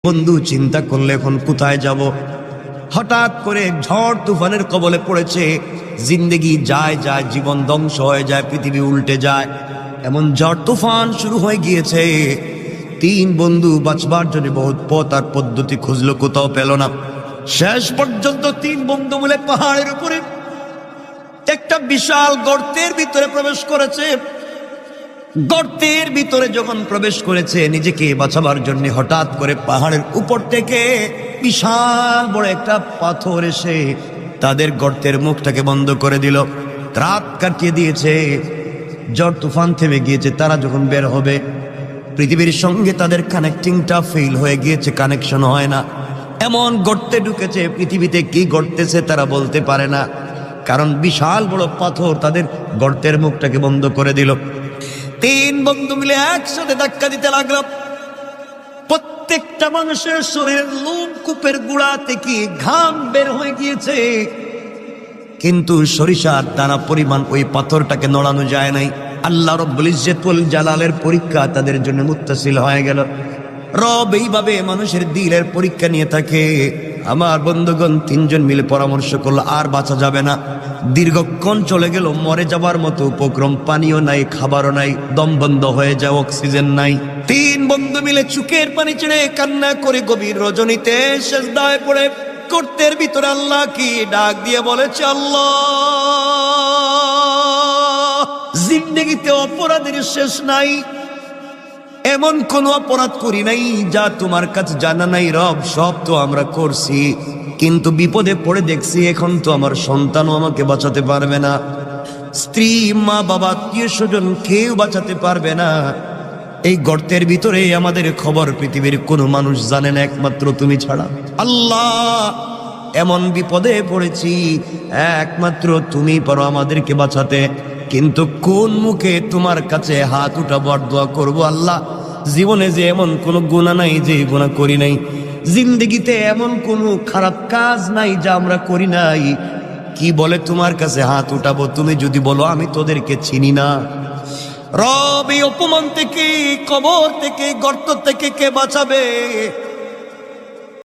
বন্ধু চিন্তা করলে এখন কোথায় যাব। হঠাৎ করে ঝড় তুফানের কবলে পড়েছে, জিন্দেগি যায় যায়, জীবন ধ্বংস হয়ে যায়, পৃথিবী উল্টে যায়, এমন ঝড় তুফান শুরু হয়ে গিয়েছে। তিন বন্ধু বাঁচবার জন্য বহুত পথ আর পদ্ধতি খুঁজলো, কোথাও পেল না। শেষ পর্যন্ত তিন বন্ধু মিলে পাহাড়ের উপরে একটা বিশাল গর্তের ভিতরে প্রবেশ করেছে। গর্তের ভিতরে যখন প্রবেশ করেছে নিজেকে বাঁচাবার জন্য, হঠাৎ করে পাহাড়ের উপর থেকে বিশাল বড় একটা পাথর এসে তাদের গর্তের মুখটাকে বন্ধ করে দিল। রাত কাটিয়ে দিয়েছে, ঝড় তুফান থেমে গিয়েছে। তারা যখন বের হবে, পৃথিবীর সঙ্গে তাদের কানেক্টিংটা ফেল হয়ে গিয়েছে, কানেকশন হয় না। এমন গর্তে ঢুকেছে, পৃথিবীতে কি ঘটতেছে তারা বলতে পারে না, কারণ বিশাল বড় পাথর তাদের গর্তের মুখটাকে বন্ধ করে দিল। তিন বন্ধু মিলে একসাথে ধাক্কা দিতে লাগলো। প্রত্যেকটা মানুষের শরীরের লোম কূপের গুড়া থেকে ঘাম বের হয়ে গিয়েছে, কিন্তু সরিষার দানা পরিমাণ ওই পাথরটাকে নড়ানো যায় নাই। আল্লাহ রব্বুল ইজ্জত ওয়াল জালালের পরীক্ষা তাদের জন্য মুত্তাসিল হয়ে গেল। রব এইভাবে মানুষের দিলের পরীক্ষা নিয়ে থাকে। আমার বন্ধুগণ তিনজন মিলে পরামর্শ করলো, আর বাঁচা যাবে না। দীর্ঘক্ষণ চলে গেল, মরে যাবার মতো উপক্রম, পানিও নাই, খাবারও নাই, দম বন্ধ হয়ে যায়, অক্সিজেন নাই। তিন বন্ধু মিলে চোখের পানি ছেড়ে কান্না করে গভীর রজনীতে সেজদায় পড়ে গর্তের ভিতরে আল্লাহ কি ডাক দিয়ে বলেছে, আল্লাহ, জিন্দেগিতে অপরাধের শেষ নাই, এমন কোন অপরাধ করি নাই যা তোমার কাছে জানা নাই। রব, সব তো আমরা করছি, কিন্তু বিপদে পড়ে দেখছি এখন তো আমার সন্তানও আমাকে বাঁচাতে পারবে না, স্ত্রী, মা, বাবা, আত্মীয় স্বজন কেউ বাঁচাতে পারবে না। এই গর্তের ভিতরে আমাদের খবর পৃথিবীর কোনো মানুষ জানে না, একমাত্র তুমি ছাড়া। আল্লাহ, এমন বিপদে পড়েছি, একমাত্র তুমি পারো আমাদেরকে বাঁচাতে, কিন্তু কোন মুখে তোমার কাছে হাত উঠাবো আর দোয়া করবো? আল্লাহ, জীবনে যে এমন কোনো গুনাহ নাই যে গুনাহ করি নাই, জিন্দেগিতে এমন কোনো খারাপ কাজ নাই যা আমরা করি নাই, কি বলে তোমার কাছে হাত উঠাবো? তুমি যদি বলো আমি তোদেরকে চিনি না। রব, এই অপমান থেকে, কবর থেকে, গর্ত থেকে কে বাঁচাবে?